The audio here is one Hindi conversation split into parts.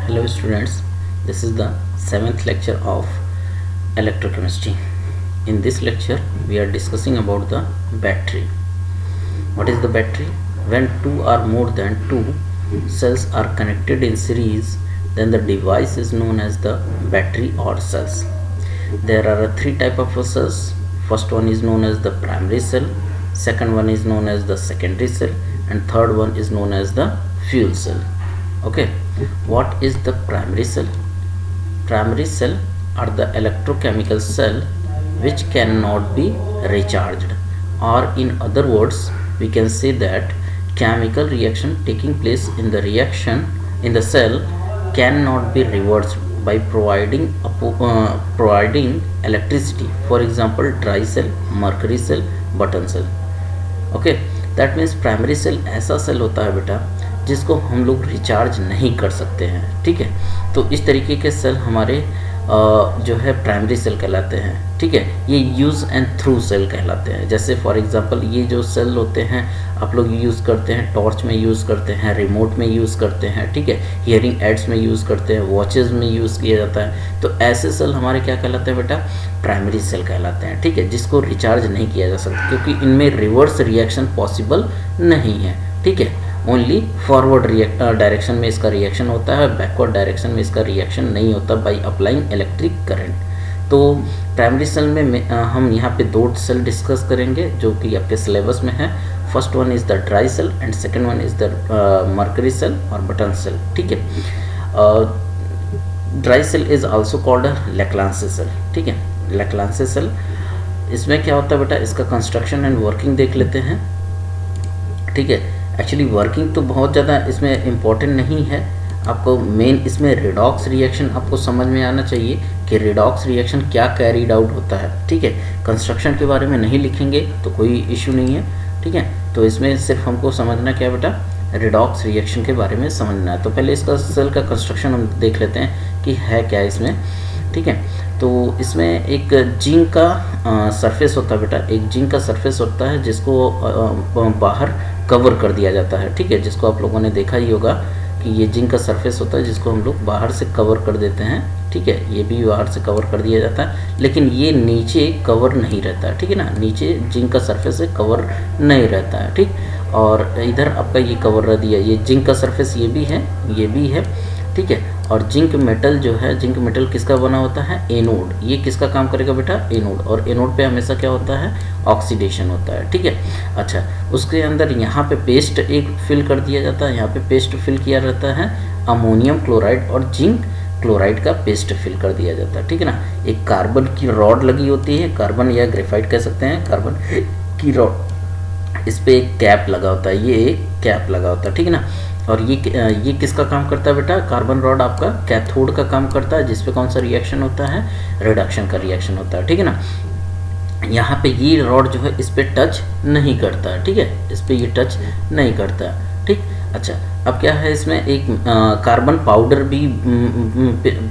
Hello students, this is the 7th lecture of electrochemistry. In this lecture we are discussing about the battery. What is the battery? When two or more than two cells are connected in series, then the device is known as the battery or cells. There are three types of cells. First one is known as the primary cell, second one is known as the secondary cell, and third one is known as the fuel cell. Okay, what is the primary cell? Primary cell are the electrochemical cell which cannot be recharged, or in other words we can say that chemical reaction taking place in the cell cannot be reversed by providing electricity. For example, dry cell, mercury cell, button cell. Okay, that means primary cell ऐसा सेल होता है बेटा जिसको हम लोग रिचार्ज नहीं कर सकते हैं. ठीक है, तो इस तरीके के सेल हमारे जो है प्राइमरी सेल कहलाते हैं. ठीक है, ये यूज़ एंड थ्रू सेल कहलाते हैं. जैसे फॉर एग्जांपल ये जो सेल होते हैं आप लोग यूज़ करते हैं, टॉर्च में यूज़ करते हैं, रिमोट में यूज़ करते हैं. ठीक है, हियरिंग एड्स में यूज़ करते हैं, वॉचेज़ में यूज़ किया जाता है. तो ऐसे सेल हमारे क्या कहलाते हैं बेटा? प्राइमरी सेल कहलाते हैं. ठीक है, जिसको रिचार्ज नहीं किया जा सकता क्योंकि इनमें रिवर्स रिएक्शन पॉसिबल नहीं है. ठीक है, ओनली फॉरवर्ड डायरेक्शन में इसका रिएक्शन होता है, बैकवर्ड डायरेक्शन में इसका रिएक्शन नहीं होता बाई अप्लाइंग इलेक्ट्रिक करंट. तो प्राइमरी सेल में हम यहाँ पे दो सेल डिस्कस करेंगे जो कि आपके सिलेबस में है. First one is the dry cell and second one is the mercury cell और बटन सेल. ठीक है, dry cell is also called Leclanche cell. ठीक है, लेक्लांसे सेल, इसमें क्या होता है बेटा? इसका कंस्ट्रक्शन एंड वर्किंग देख लेते हैं. ठीक है, एक्चुअली वर्किंग तो बहुत ज़्यादा इसमें इम्पोर्टेंट नहीं है. आपको मेन इसमें रिडॉक्स रिएक्शन आपको समझ में आना चाहिए कि रिडॉक्स रिएक्शन क्या कैरीड आउट होता है. ठीक है, कंस्ट्रक्शन के बारे में नहीं लिखेंगे तो कोई इशू नहीं है. ठीक है, तो इसमें सिर्फ हमको समझना क्या बेटा? रिडॉक्स रिएक्शन के बारे में समझना है. तो पहले इसका सेल का कंस्ट्रक्शन हम देख लेते हैं कि है क्या इसमें. ठीक है, तो इसमें एक जिंक का सरफेस होता है बेटा. एक जिंक का सरफेस होता है जिसको बाहर कवर कर दिया जाता है. ठीक है, जिसको आप लोगों ने देखा ही होगा कि ये जिंक का सरफेस होता है जिसको हम लोग बाहर से कवर कर देते हैं. ठीक है, ये भी बाहर से कवर कर दिया जाता है लेकिन ये नीचे कवर नहीं रहता है. ठीक है ना, नीचे जिंक का सरफेस से कवर नहीं रहता है. ठीक, और इधर आपका ये कवर रह दिया, ये जिंक का सरफेस ये भी है, ये भी है. ठीक है, और जिंक मेटल जो है, जिंक मेटल किसका बना होता है? एनोड. ये किसका काम करेगा बेटा? एनोड. और एनोड पे हमेशा क्या होता है? ऑक्सीडेशन होता है. ठीक है, अच्छा, उसके अंदर यहाँ पे पेस्ट एक फिल कर दिया जाता है. यहाँ पे पेस्ट फिल किया रहता है अमोनियम क्लोराइड और जिंक क्लोराइड का पेस्ट फिल कर दिया जाता है. ठीक है ना, एक कार्बन की रॉड लगी होती है, कार्बन या ग्रेफाइट कह सकते हैं, कार्बन की रॉड, इस पर एक कैप लगा होता है, ये एक कैप लगा होता है. ठीक है ना, और ये किसका काम करता है बेटा? कार्बन रॉड आपका कैथोड का काम करता है जिसपे कौन सा रिएक्शन होता है? रिडक्शन का रिएक्शन होता है. ठीक है ना, यहाँ पे ये रॉड जो है इस पे टच नहीं करता है. ठीक है, इस पे ये टच नहीं करता है. ठीक, अच्छा, अब क्या है इसमें एक कार्बन पाउडर भी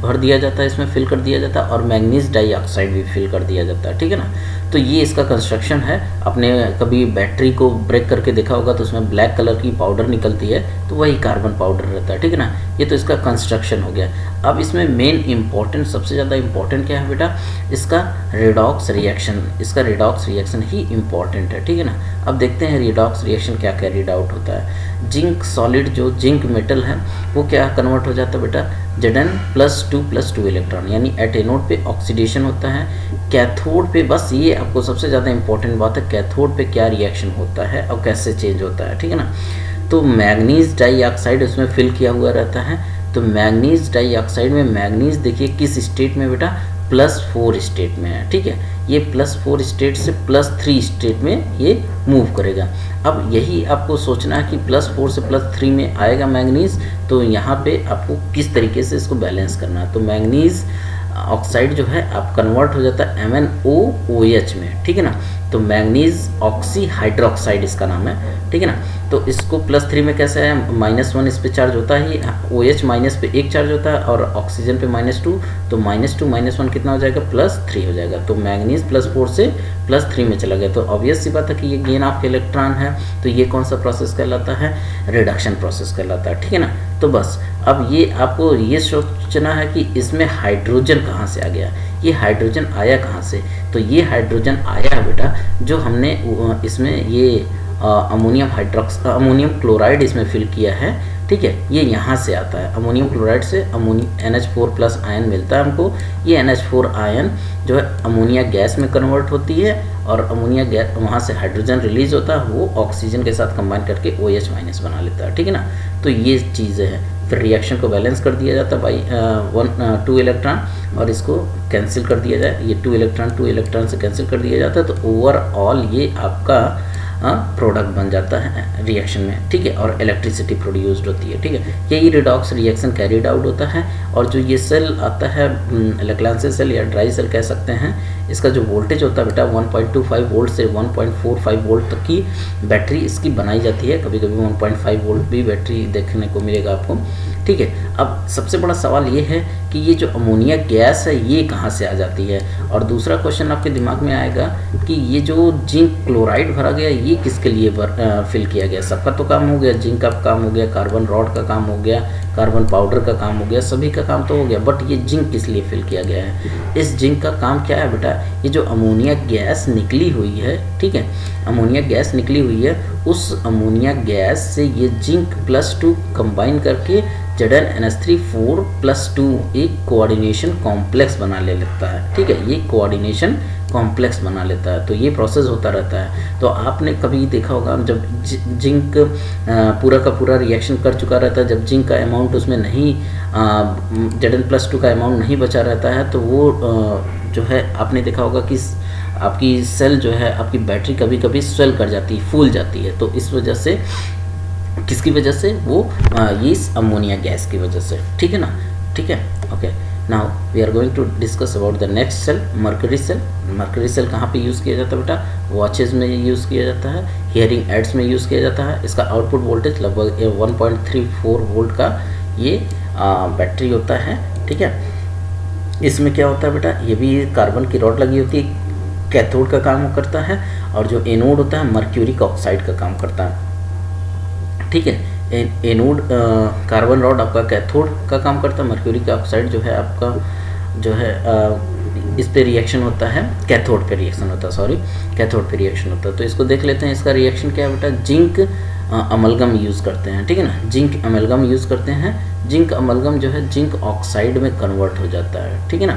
भर दिया जाता है, इसमें फिल कर दिया जाता है, और मैग्नीज डाइऑक्साइड भी फिल कर दिया जाता है. ठीक है ना, तो ये इसका कंस्ट्रक्शन है. आपने कभी बैटरी को ब्रेक करके देखा होगा तो उसमें ब्लैक कलर की पाउडर निकलती है, तो वही कार्बन पाउडर रहता है. ठीक है ना, ये तो इसका कंस्ट्रक्शन हो गया. अब इसमें मेन इंपॉर्टेंट, सबसे ज़्यादा इंपॉर्टेंट क्या है बेटा? इसका रिडॉक्स रिएक्शन. इसका रिडॉक्स रिएक्शन ही इंपॉर्टेंट है. ठीक है ना, अब देखते हैं रिडॉक्स रिएक्शन क्या कैरीड आउट होता है. जिंक सॉलिड, जो जिंक मेटल है वो क्या कन्वर्ट हो जाता है बेटा? Zn+2+2 इलेक्ट्रॉन, यानी एट एनोड पे ऑक्सीडेशन होता है. कैथोड पे, बस ये आपको सबसे ज़्यादा इंपॉर्टेंट बात है, कैथोड पे क्या रिएक्शन होता है और कैसे चेंज होता है. ठीक है ना, तो मैग्नीज डाइऑक्साइड उसमें फिल किया हुआ रहता है. तो मैग्नीज डाइऑक्साइड में मैग्नीज देखिए किस स्टेट में बेटा? +4 स्टेट में है. ठीक है, ये +4 स्टेट से +3 स्टेट में ये मूव करेगा. अब यही आपको सोचना है कि +4 से +3 में आएगा मैग्नीज, तो यहाँ पे आपको किस तरीके से इसको बैलेंस करना है. तो मैग्नीज ऑक्साइड जो है आप कन्वर्ट हो जाता है MnOOH में. ठीक है ना, तो मैग्नीज ऑक्सी हाइड्रोक्साइड इसका नाम है, ठीक है ना। तो इसको +3 में कैसे है, -1 इस पे चार्ज होता है, OH माइनस पे 1 चार्ज होता है और ऑक्सीजन पे -2, तो -2 -1 कितना हो जाएगा, +3 हो जाएगा। तो मैग्नीज +4 से +3 में चला गया। तो ऑब्वियस सी बात है कि ये गेन ऑफ इलेक्ट्रॉन है, तो ये कौन सा प्रोसेस कहलाता है, रिडक्शन प्रोसेस कहलाता है, ठीक है ना। तो बस अब ये आपको ये सोचना है कि इसमें हाइड्रोजन कहाँ से आ गया, ये हाइड्रोजन आया कहाँ से। तो ये हाइड्रोजन आया है बेटा जो हमने इसमें ये अमोनियम क्लोराइड इसमें फिल किया है, ठीक है। ये यहाँ से आता है, अमोनियम क्लोराइड से NH4+ आयन मिलता है हमको। ये NH4 आयन जो है अमोनिया गैस में कन्वर्ट होती है और अमोनिया गैस वहाँ से हाइड्रोजन रिलीज होता है, वो ऑक्सीजन के साथ कंबाइन करके OH- बना लेता है, ठीक है ना। तो ये चीज़ें हैं। फिर रिएक्शन को बैलेंस कर दिया जाता है बाई 2 इलेक्ट्रॉन और इसको कैंसिल कर दिया जाए, ये 2 इलेक्ट्रॉन से कैंसिल कर दिया जाता है। तो ओवरऑल ये आपका प्रोडक्ट बन जाता है रिएक्शन में, ठीक है, और इलेक्ट्रिसिटी प्रोड्यूस्ड होती है, ठीक है। यही रिडॉक्स रिएक्शन कैरीड आउट होता है। और जो ये सेल आता है लेक्लांसे सेल या ड्राई सेल कह सकते हैं, इसका जो वोल्टेज होता है बेटा 1.25 वोल्ट से 1.45 वोल्ट तक की बैटरी इसकी बनाई जाती है। कभी कभी 1.5 वोल्ट भी बैटरी देखने को मिलेगा आपको, ठीक है। अब सबसे बड़ा सवाल ये है कि ये जो अमोनिया गैस है ये कहाँ से आ जाती है। और दूसरा क्वेश्चन आपके दिमाग में आएगा कि ये जो जिंक क्लोराइड भरा गया ये किसके लिए फिल किया गया। सबका तो काम हो गया, जिंक का काम हो गया, कार्बन रॉड का काम हो गया, कार्बन पाउडर का काम हो गया, सभी का काम तो हो गया, बट ये जिंक किस लिए फिल किया गया है। इस जिंक का काम क्या है बेटा, ये जो अमोनिया गैस निकली हुई है, ठीक है, अमोनिया गैस निकली हुई है, उस अमोनिया गैस से ये जिंक +2 कंबाइन करके ZnNH3 4+2 एक कोऑर्डिनेशन कॉम्प्लेक्स बना ले लेता है, ठीक है। ये कोऑर्डिनेशन कॉम्प्लेक्स बना लेता है, तो ये प्रोसेस होता रहता है। तो आपने कभी देखा होगा जब जिंक पूरा का पूरा रिएक्शन कर चुका रहता है, जब जिंक का अमाउंट उसमें नहीं Zn+2 का अमाउंट नहीं बचा रहता है, तो वो जो है आपने देखा होगा कि आपकी सेल जो है, आपकी बैटरी कभी कभी स्वेल कर जाती है, फूल जाती है। तो इस वजह से, किसकी वजह से, वो ये अमोनिया गैस की वजह से, ठीक है ना, ठीक है। Okay, now we are going to discuss about the next cell, mercury cell. Mercury cell कहाँ पे यूज़ किया जाता है बेटा, वॉचेज़ में यूज़ किया जाता है, हियरिंग एड्स में यूज़ किया जाता है। इसका आउटपुट वोल्टेज लगभग 1.34 वोल्ट का ये बैटरी होता है, ठीक है। इसमें क्या होता है बेटा, ये भी कार्बन की रॉड लगी होती है, कैथोड का काम करता है, और जो एनोड होता है मर्क्यूरिक ऑक्साइड का काम करता है, ठीक है। एनोड कार्बन रॉड आपका कैथोड का काम करता है, मर्क्यूरिक ऑक्साइड जो है आपका जो है इस पे रिएक्शन होता है, कैथोड पे रिएक्शन होता है, सॉरी कैथोड पे रिएक्शन होता है। तो इसको देख लेते हैं, इसका रिएक्शन क्या है बेटा, जिंक अमलगम यूज़ करते हैं, ठीक है ना, जिंक अमलगम यूज़ करते हैं। जिंक अमलगम जो है जिंक ऑक्साइड में कन्वर्ट हो जाता है, ठीक है ना।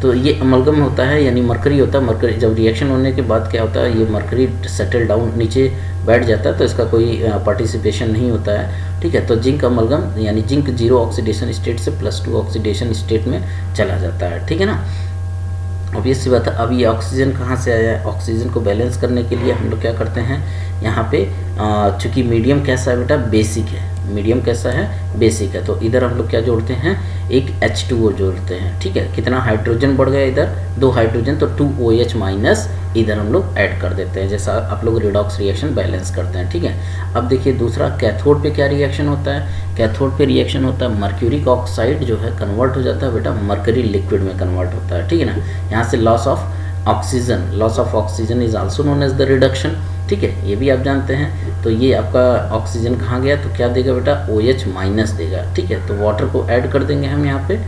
तो ये अमलगम होता है, यानी मरकरी होता है, मरकरी जब रिएक्शन होने के बाद क्या होता है, ये मरकरी सेटल डाउन नीचे बैठ जाता है, तो इसका कोई पार्टिसिपेशन नहीं होता है, ठीक है। तो जिंक अमलगम यानी जिंक 0 ऑक्सीडेशन स्टेट से +2 ऑक्सीडेशन स्टेट में चला जाता है, ठीक है ना। ऑब्वियस सी बात है। अब ये ऑक्सीजन कहाँ से आया है, ऑक्सीजन को बैलेंस करने के लिए हम लोग क्या करते हैं, यहाँ पे चूँकि मीडियम कैसा है बेटा, बेसिक है, मीडियम कैसा है, बेसिक है, तो इधर हम लोग क्या जोड़ते हैं, एक H2O जोड़ते हैं, ठीक है। कितना हाइड्रोजन बढ़ गया इधर, 2 हाइड्रोजन, तो 2OH- इधर हम लोग ऐड कर देते हैं, जैसा आप लोग रिडॉक्स रिएक्शन बैलेंस करते हैं, ठीक है। अब देखिए दूसरा कैथोड पे क्या रिएक्शन होता है, कैथोड पे रिएक्शन होता है मर्क्यूरिक ऑक्साइड जो है कन्वर्ट हो जाता है बेटा मर्करी लिक्विड में कन्वर्ट होता है, ठीक है ना। यहाँ से loss of oxygen is also known as the reduction, ठीक है, ये भी आप जानते हैं। तो ये आपका ऑक्सीजन कहाँ गया, तो क्या देगा बेटा, OH- देगा, ठीक है। तो वाटर को ऐड कर देंगे हम यहाँ पे,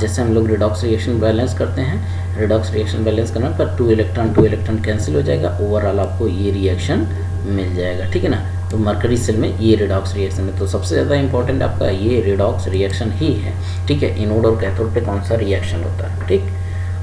जैसे हम लोग रिडॉक्स रिएक्शन बैलेंस करते हैं। रिडॉक्स रिएक्शन बैलेंस करने पर 2 इलेक्ट्रॉन कैंसिल हो जाएगा, ओवरऑल आपको ये रिएक्शन मिल जाएगा, ठीक है ना। तो मरकरी सेल में ये रिडॉक्स रिएक्शन है, तो सबसे ज़्यादा इंपॉर्टेंट आपका ये रिडॉक्स रिएक्शन ही है, ठीक है। एनोड और कैथोड पे कौन सा रिएक्शन होता है, ठीक,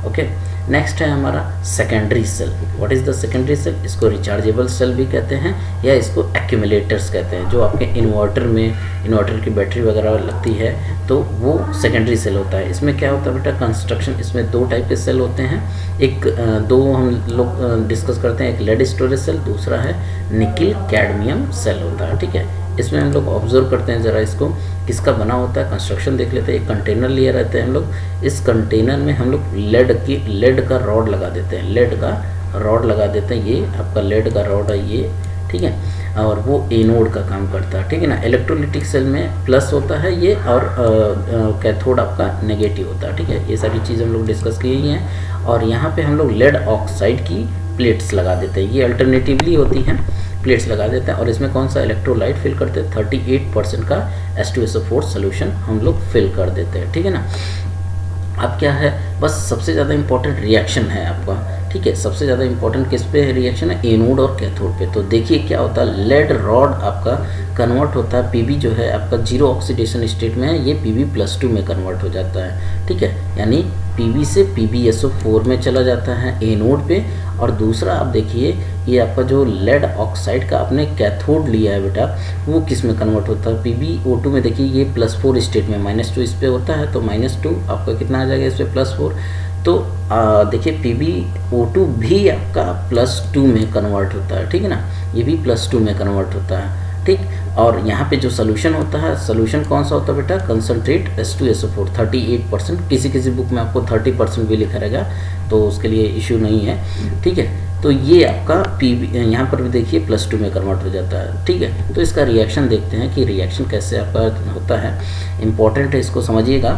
ओके। नेक्स्ट है हमारा secondary cell. What is the secondary cell, इसको रिचार्जेबल सेल भी कहते हैं या इसको एक्यूमुलेटर्स कहते हैं। जो आपके इन्वर्टर की बैटरी वगैरह लगती है तो वो सेकेंडरी सेल होता है। इसमें क्या होता है बेटा, कंस्ट्रक्शन, इसमें 2 टाइप के सेल होते हैं, एक 2 हम लोग डिस्कस करते हैं, एक लेड स्टोरेज सेल, दूसरा है निकिल कैडमियम सेल होता है, ठीक है। इसमें हम लोग ऑब्जर्व करते हैं ज़रा इसको, किसका बना होता है, कंस्ट्रक्शन देख लेते हैं। एक कंटेनर लिए रहते हैं हम लोग, इस कंटेनर में हम लोग लेड का रॉड लगा देते हैं, लेड का रॉड लगा देते हैं, ये आपका लेड का रॉड है ये, ठीक है, और वो एनोड का काम करता है, ठीक है ना। इलेक्ट्रोलिटिक सेल में प्लस होता है ये, और कैथोड आपका नेगेटिव होता है, ठीक है। ये सारी चीज़ हम लोग डिस्कस की ही हैं। और यहाँ पे हम लोग लेड ऑक्साइड की प्लेट्स लगा देते हैं, ये अल्टरनेटिवली होती हैं, प्लेट्स लगा देते हैं। और इसमें कौन सा इलेक्ट्रोलाइट फिल करते हैं, 38% का H2SO4 सोल्यूशन हम लोग फिल कर देते हैं, ठीक है ना। अब क्या है, बस सबसे ज़्यादा इंपॉर्टेंट रिएक्शन है आपका, ठीक है। सबसे ज़्यादा इंपॉर्टेंट किस पे रिएक्शन है, एनोड और कैथोड पे। तो देखिए क्या होता है, लेड रॉड आपका कन्वर्ट होता है, पीबी जो है आपका जीरो ऑक्सीडेशन स्टेट में है, ये Pb+2 में कन्वर्ट हो जाता है, ठीक है। यानी Pb से PbSO4 में चला जाता है एनोड पे। और दूसरा आप देखिए, ये आपका जो लेड ऑक्साइड का आपने कैथोड लिया है बेटा, वो किस में कन्वर्ट होता है, PbO2 में। देखिए ये +4 स्टेट में, -2 इस पे होता है, तो -2 आपका कितना आ जाएगा इस पे +4। तो देखिए PbO2 भी आपका +2 में कन्वर्ट होता है, ठीक है ना, ये भी +2 में कन्वर्ट होता है, ठीक। और यहाँ पे जो सोल्यूशन होता है, सोल्यूशन कौन सा होता है बेटा, कंसनट्रेट H2SO4 38%, किसी किसी बुक में आपको 30% भी लिखा रहेगा, तो उसके लिए इशू नहीं है, ठीक है। तो ये आपका Pb यहाँ पर भी देखिए +2 में कन्वर्ट हो जाता है, ठीक है। तो इसका रिएक्शन देखते हैं कि रिएक्शन कैसे आपका होता है, इंपॉर्टेंट है, इसको समझिएगा,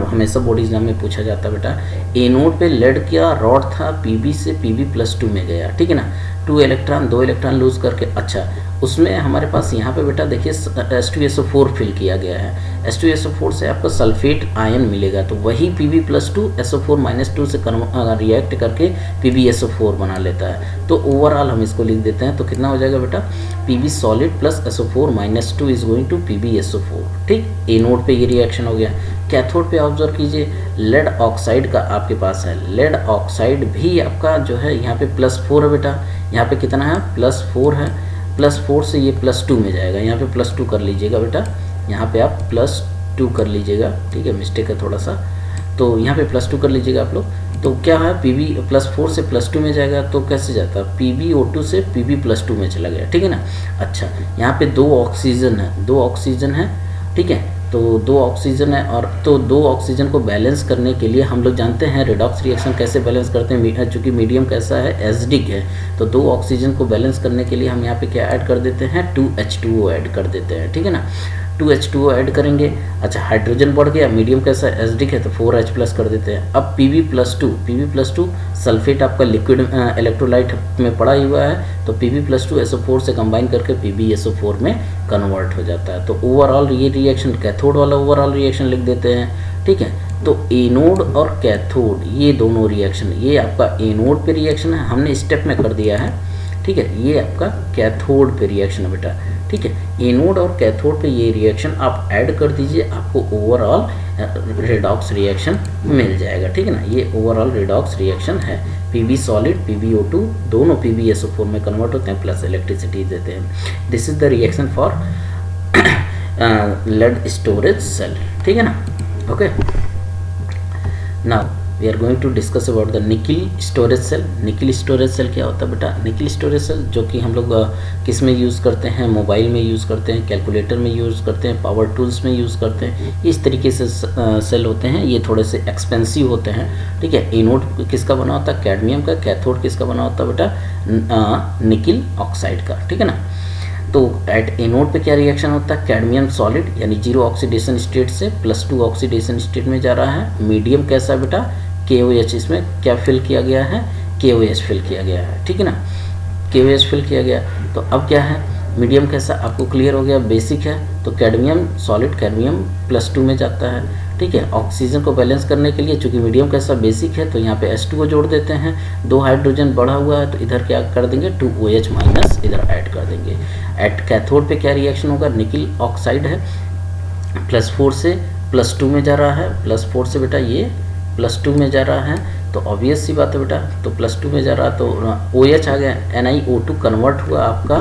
हमेशा बोर्ड एग्जाम में पूछा जाता है बेटा। एनोड पे लेड का रॉड था, Pb से Pb+2 में गया, ठीक है ना, 2 इलेक्ट्रॉन लूज करके। अच्छा, उसमें हमारे पास यहाँ पे बेटा देखिए H2SO4 फिल किया गया है, H2SO4 से आपको सल्फेट आयन मिलेगा, तो वही Pb+2 SO4-2 से रिएक्ट करके PbSO4 बना लेता है। तो ओवरऑल हम इसको लिख देते हैं, तो कितना हो जाएगा बेटा, Pb solid plus SO4-2 is going to PbSO4, ठीक। एनोड पे ये रिएक्शन हो गया। कैथोड पे ऑब्जर्व कीजिए, लेड ऑक्साइड का आपके पास है, लेड ऑक्साइड भी आपका जो है यहाँ पे +4 है बेटा, यहाँ पे कितना है, +4 है, +4 से ये +2 में जाएगा, यहाँ पे +2 कर लीजिएगा बेटा, यहाँ पे आप +2 कर लीजिएगा, ठीक है, मिस्टेक है थोड़ा सा, तो यहाँ पे +2 कर लीजिएगा आप लोग। तो क्या है, Pb +4 से +2 में जाएगा, तो कैसे जाता है, PbO2 से Pb+2 में चला गया, ठीक है ना। अच्छा, यहाँ पे 2 ऑक्सीजन है, ठीक है, तो 2 ऑक्सीजन है, और तो 2 ऑक्सीजन को बैलेंस करने के लिए हम लोग जानते हैं रेडॉक्स रिएक्शन कैसे बैलेंस करते हैं, चूँकि मीडियम कैसा है, एसिडिक है, तो 2 ऑक्सीजन को बैलेंस करने के लिए हम यहाँ पे क्या ऐड कर देते हैं, 2H2O ऐड कर देते हैं, ठीक है ना, 2H2O ऐड करेंगे। अच्छा, हाइड्रोजन बढ़ गया, मीडियम कैसा एसिडिक है, तो 4H+ कर देते हैं। अब Pb+2 सल्फेट आपका लिक्विड इलेक्ट्रोलाइट में पड़ा हुआ है, तो Pb+2 SO4 से कंबाइन करके PbSO4 में कन्वर्ट हो जाता है। तो ओवरऑल ये रिएक्शन, कैथोड वाला ओवरऑल रिएक्शन लिख देते हैं, ठीक है। तो एनोड और कैथोड ये दोनों रिएक्शन, ये आपका एनोड पे रिएक्शन है, हमने स्टेप में कर दिया है, ठीक है। ये आपका कैथोड पे रिएक्शन है बेटा, ठीक है। एनोड और कैथोड पे ये रिएक्शन आप ऐड कर दीजिए, आपको ओवरऑल रेडॉक्स रिएक्शन मिल जाएगा, ठीक है ना। ये ओवरऑल रेडॉक्स रिएक्शन है। Pb सॉलिड, PbO2 दोनों PbSO4 में कन्वर्ट होते हैं, प्लस इलेक्ट्रिसिटी देते हैं। This is the reaction for lead storage cell, ठीक है ना। Okay, now we are going to discuss about the nickel storage cell. Nickel storage cell क्या होता है बेटा, निकिल स्टोरेज सेल जो कि हम लोग किस में यूज़ करते हैं, मोबाइल में यूज़ करते हैं, कैलकुलेटर में यूज़ करते हैं, पावर टूल्स में यूज़ करते हैं, इस तरीके से सेल होते हैं। ये थोड़े से एक्सपेंसिव होते हैं, ठीक है। एनोड किसका बना होता है, कैडमियम का, कैथोड किसका बना होता है बेटा, निकिल ऑक्साइड का, ठीक है ना। तो एट एनोड पे क्या रिएक्शन होता है, कैडमियम सॉलिड यानी 0 ऑक्सीडेशन स्टेट से +2 ऑक्सीडेशन स्टेट में जा रहा है। मीडियम कैसा बेटा, KOH, इसमें क्या फिल किया गया है, KOH फिल किया गया है, ठीक है ना, KOH फिल किया गया। तो अब क्या है, मीडियम कैसा आपको क्लियर हो गया, बेसिक है, तो कैडमियम सॉलिड, कैडमियम +2 में जाता है, ठीक है। ऑक्सीजन को बैलेंस करने के लिए चूंकि मीडियम कैसा बेसिक है, तो यहाँ पे H2O जोड़ देते हैं, 2 हाइड्रोजन बढ़ा हुआ है, तो इधर क्या कर देंगे, 2OH- इधर ऐड कर देंगे। एट कैथोड पे क्या रिएक्शन होगा, निकिल ऑक्साइड है, +4 से +2 में जा रहा है, +4 से बेटा ये +2 में जा रहा है, तो ऑब्वियस सी बात है बेटा, तो +2 में जा रहा है, तो OH आ गया, NiO2 कन्वर्ट हुआ आपका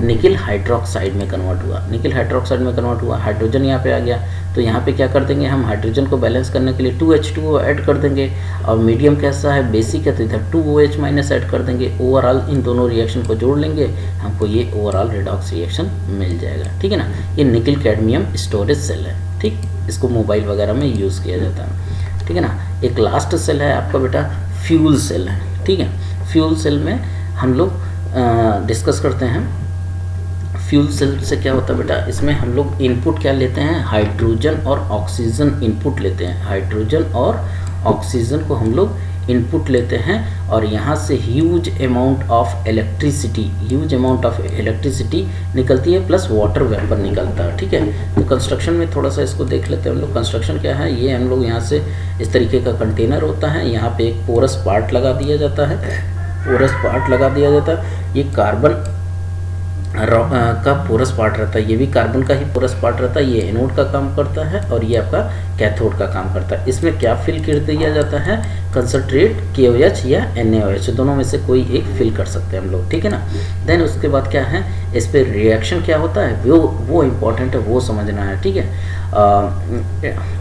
निकिल हाइड्रोक्साइड में कन्वर्ट हुआ, निकिल हाइड्रोक्साइड में कन्वर्ट हुआ, हाइड्रोजन यहाँ पे आ गया, तो यहाँ पे क्या कर देंगे हम, हाइड्रोजन को बैलेंस करने के लिए 2H2O ऐड कर देंगे, और मीडियम कैसा है, बेसिक है, तो इधर 2OH- ऐड कर देंगे। ओवरऑल इन दोनों रिएक्शन को जोड़ लेंगे, हमको ये ओवरऑल रेडॉक्स रिएक्शन मिल जाएगा, ठीक है ना। ये निकिल कैडमियम स्टोरेज सेल है, ठीक, इसको मोबाइल वगैरह में यूज़ किया जाता है, ठीक है ना। एक लास्ट सेल है आपका बेटा फ्यूल सेल है, ठीक है। फ्यूल सेल में हम लोग डिस्कस करते हैं। फ्यूल सेल से क्या होता है बेटा, इसमें हम लोग इनपुट क्या लेते हैं, हाइड्रोजन और ऑक्सीजन इनपुट लेते हैं। हाइड्रोजन और ऑक्सीजन को हम लोग इनपुट लेते हैं और यहाँ से ह्यूज अमाउंट ऑफ इलेक्ट्रिसिटी निकलती है, प्लस वाटर वेपर निकलता है। ठीक है, तो कंस्ट्रक्शन में थोड़ा सा इसको देख लेते हैं हम लोग। कंस्ट्रक्शन क्या है, ये हम लोग यहाँ से इस तरीके का कंटेनर होता है, यहाँ पे एक पोरस पार्ट लगा दिया जाता है। ये कार्बन का पोरस पार्ट रहता है, ये भी कार्बन का ही पोरस पार्ट रहता है। ये एनोड का काम करता है और ये आपका कैथोड का काम करता है। इसमें क्या फिल कर दिया जाता है, कंसंट्रेट KOH या NaOH, दोनों में से कोई एक फिल कर सकते हैं हम लोग। ठीक है ना। देन उसके बाद क्या है, इस पे रिएक्शन क्या होता है वो इम्पोर्टेंट है, वो समझना है। ठीक है।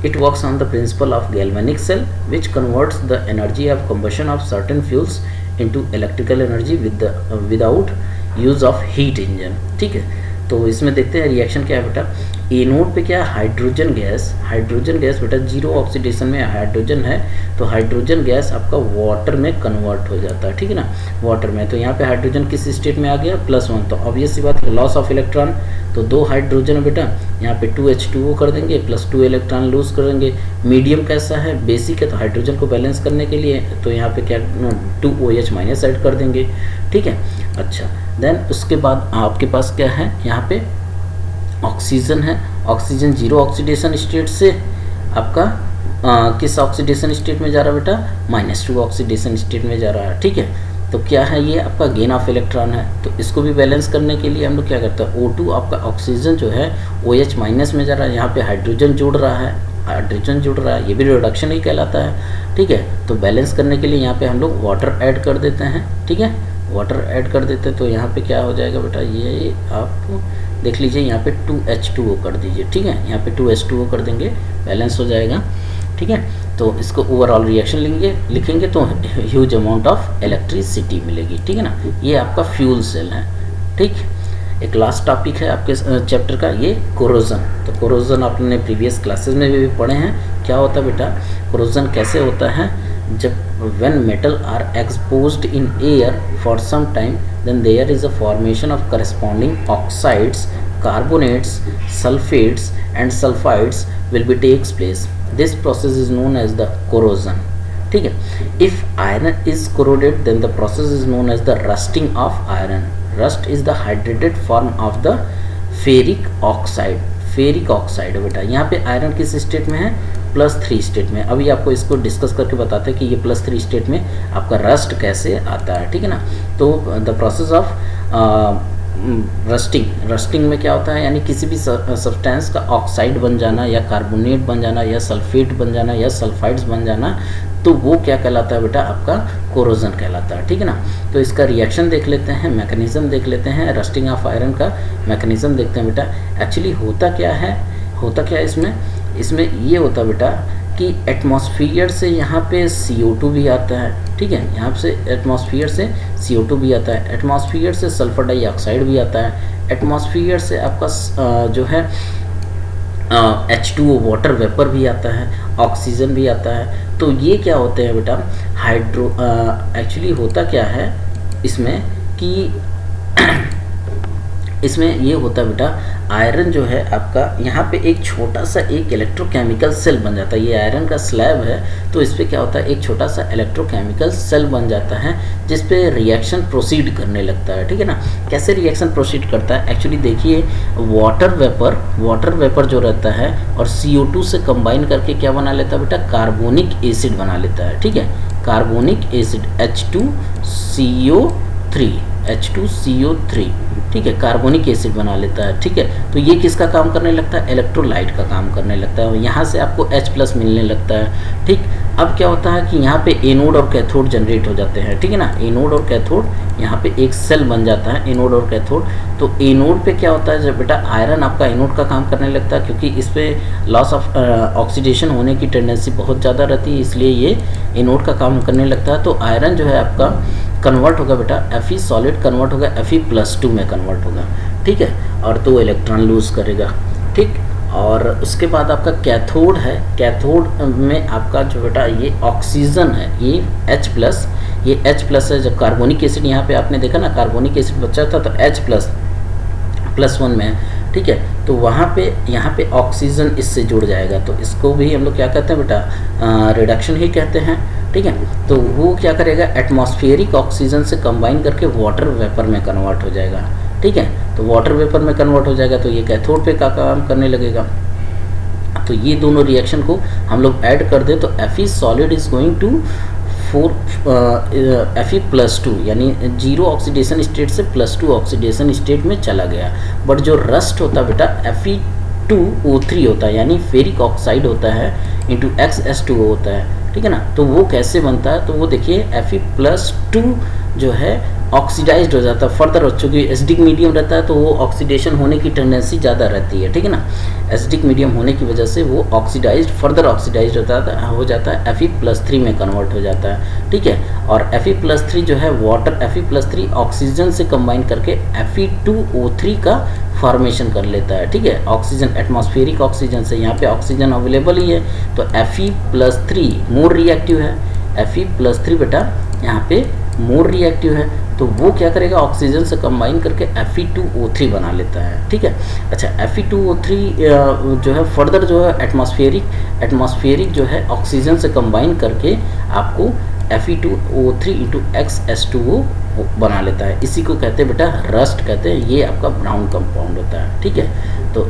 It works on the principle of galvanic cell which converts the energy of combustion of certain fuels into electrical energy without use of heat engine. ठीक है, तो इसमें देखते हैं रिएक्शन क्या है बेटा। एनोड पे क्या है, हाइड्रोजन गैस बेटा जीरो ऑक्सीडेशन में हाइड्रोजन है, तो हाइड्रोजन गैस आपका वाटर में कन्वर्ट हो जाता है। ठीक है ना, वाटर में। तो यहाँ पे हाइड्रोजन किस स्टेट में आ गया, +1। तो ऑब्वियस सी बात है, लॉस ऑफ इलेक्ट्रॉन, तो 2 हाइड्रोजन बेटा, यहाँ पे 2H2O कर देंगे, +2 इलेक्ट्रॉन लूज करेंगे। मीडियम कैसा है, बेसिक है, तो हाइड्रोजन को बैलेंस करने के लिए तो यहाँ पे क्या 2OH- ऐड कर देंगे। ठीक है, अच्छा। देन उसके बाद आपके पास क्या है, यहाँ पे ऑक्सीजन है। ऑक्सीजन जीरो ऑक्सीडेशन स्टेट से आपका किस ऑक्सीडेशन स्टेट में जा रहा है बेटा, -2 ऑक्सीडेशन स्टेट में जा रहा है। ठीक है, तो क्या है, ये आपका गेन ऑफ इलेक्ट्रॉन है। तो इसको भी बैलेंस करने के लिए हम लोग क्या करते हैं, O2 आपका ऑक्सीजन जो है OH- में जा रहा है, यहाँ पे हाइड्रोजन जुड़ रहा है, ये भी रिडक्शन ही कहलाता है। ठीक है, तो बैलेंस करने के लिए यहाँ पे हम लोग वाटर ऐड कर देते हैं। ठीक है, वाटर ऐड कर देते हैं, तो यहाँ पे क्या हो जाएगा बेटा, ये आप देख लीजिए, यहाँ पे 2H2O कर दीजिए। ठीक है, यहाँ पे 2H2O कर देंगे, बैलेंस हो जाएगा। ठीक है, तो इसको ओवरऑल रिएक्शन लिखेंगे तो ह्यूज अमाउंट ऑफ इलेक्ट्रिसिटी मिलेगी। ठीक है ना, ये आपका फ्यूल सेल है। ठीक, एक लास्ट टॉपिक है आपके चैप्टर का, ये कोरोजन। तो कोरोजन आपने प्रीवियस क्लासेस में भी पढ़े हैं। क्या होता है बेटा, कोरोजन कैसे होता है, जब when metal are exposed in air for some time, then there is a formation of corresponding oxides, carbonates, sulfates and sulfides will be takes place. This process is known as the corrosion. ठीक है, if iron is corroded then the process is known as the rusting of iron. Rust is the hydrated form of the ferric oxide. Ferric oxide है बेटा। यहाँ पे आयरन किस स्टेट में है, +3 स्टेट में। अभी आपको इसको डिस्कस करके बताते हैं कि ये +3 स्टेट में आपका रस्ट कैसे आता है। ठीक है ना, तो द प्रोसेस ऑफ रस्टिंग में क्या होता है, यानी किसी भी सब्सटेंस का ऑक्साइड बन जाना या कार्बोनेट बन जाना या सल्फेट बन जाना या सल्फाइड्स बन जाना, तो वो क्या कहलाता है बेटा, आपका कोरोजन कहलाता है। ठीक है ना, तो इसका रिएक्शन देख लेते हैं, मैकेनिज्म देख लेते हैं, रस्टिंग ऑफ आयरन का मैकेनिज्म देखते हैं बेटा। एक्चुअली होता क्या है इसमें ये होता है बेटा कि एटमॉस्फेयर से यहाँ पे CO2 भी आता है। ठीक है, यहाँ से एटमॉस्फेयर से CO2 भी आता है, एटमॉस्फेयर से सल्फर डाइऑक्साइड भी आता है, एटमॉस्फेयर से आपका जो है H2O वाटर वेपर भी आता है, ऑक्सीजन भी आता है। तो ये क्या होते हैं बेटा, एक्चुअली होता क्या है इसमें कि इसमें ये होता है बेटा, आयरन जो है आपका यहाँ पे एक छोटा सा एक इलेक्ट्रोकेमिकल सेल बन जाता है। ये आयरन का स्लैब है, तो इस पर क्या होता है, एक छोटा सा इलेक्ट्रोकेमिकल सेल बन जाता है जिस पे रिएक्शन प्रोसीड करने लगता है। ठीक है ना, कैसे रिएक्शन प्रोसीड करता है, एक्चुअली देखिए, वाटर वेपर जो रहता है और CO2 से कंबाइन करके क्या बना लेता है बेटा, कार्बोनिक एसिड बना लेता है। ठीक है, कार्बोनिक एसिड H2CO3, ठीक है, कार्बोनिक एसिड बना लेता है। ठीक है, तो ये किसका काम करने लगता है, इलेक्ट्रोलाइट का काम करने लगता है, और यहाँ से आपको H+ मिलने लगता है। ठीक, अब क्या होता है कि यहाँ पे एनोड और कैथोड जनरेट हो जाते हैं। ठीक है ना, एनोड और कैथोड, यहाँ पे एक सेल बन जाता है एनोड और कैथोड। तो एनोड पे क्या होता है, जब बेटा आयरन आपका एनोड का काम करने लगता है, क्योंकि इस पर लॉस ऑफ ऑक्सीडेशन होने की टेंडेंसी बहुत ज़्यादा रहती है, इसलिए ये एनोड का काम करने लगता है। तो आयरन जो है आपका कन्वर्ट होगा बेटा, Fe सॉलिड कन्वर्ट होगा Fe+2 में कन्वर्ट होगा। ठीक है, और 2 इलेक्ट्रॉन लूज करेगा। ठीक, और उसके बाद आपका कैथोड है। कैथोड में आपका जो बेटा ये ऑक्सीजन है, ये H प्लस, ये H प्लस है। जब कार्बोनिक एसिड यहाँ पे आपने देखा ना, कार्बोनिक एसिड बचा था तो H प्लस प्लस 1 में है, ठीक है। तो वहाँ पे यहाँ पे ऑक्सीजन इससे जुड़ जाएगा, तो इसको भी हम लोग क्या कहते हैं बेटा, रिडक्शन ही कहते हैं, ठीक है। तो वो क्या करेगा, एटमॉस्फेरिक ऑक्सीजन से कंबाइन करके वाटर वेपर में कन्वर्ट हो जाएगा, ठीक है। तो वाटर वेपर में कन्वर्ट हो जाएगा तो ये कैथोड पे का काम करने लगेगा। तो ये दोनों रिएक्शन को हम लोग ऐड कर दे तो Fe solid is going to Fe+2 यानी 0 ऑक्सीडेशन स्टेट से +2 ऑक्सीडेशन स्टेट में चला गया। बट जो रस्ट होता है बेटा Fe2O3 होता है, यानी फेरिक ऑक्साइड होता है इंटू XS2O होता है, ठीक है ना। तो वो कैसे बनता है, तो वो देखिए Fe+2 जो है ऑक्सीडाइज्ड हो जाता है फर्दर, चूँकि एसिडिक मीडियम रहता है तो वो ऑक्सीडेशन होने की टेंडेंसी ज़्यादा रहती है, ठीक है ना। एसिडिक मीडियम होने की वजह से वो ऑक्सीडाइज्ड फर्दर ऑक्सीडाइज्ड हो जाता है Fe+3 में कन्वर्ट हो जाता है, ठीक है। और Fe+3 जो है वाटर, Fe+3 ऑक्सीजन से कंबाइन करके Fe2O3 का फॉर्मेशन कर लेता है, ठीक है। ऑक्सीजन, एटमॉस्फेरिक ऑक्सीजन से, यहाँ पे ऑक्सीजन अवेलेबल ही है तो Fe+3 मोर रिएक्टिव है। Fe+3 बेटा यहाँ पे मोर रिएक्टिव है, तो वो क्या करेगा, ऑक्सीजन से कंबाइन करके Fe2O3 बना लेता है, ठीक है। अच्छा, Fe2O3 जो है फर्दर जो है एटमॉस्फेरिक जो है ऑक्सीजन से कंबाइन करके आपको Fe2O3 इंटू XS2O बना लेता है। इसी को कहते हैं बेटा रस्ट कहते हैं, ये आपका ब्राउन कंपाउंड होता है, ठीक है। तो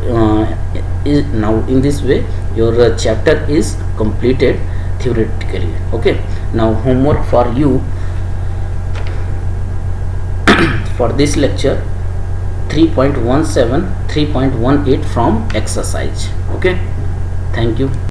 now in this way your chapter is completed theoretically. Okay, now homework for you for this lecture 3.17 3.18 from exercise. Okay, thank you.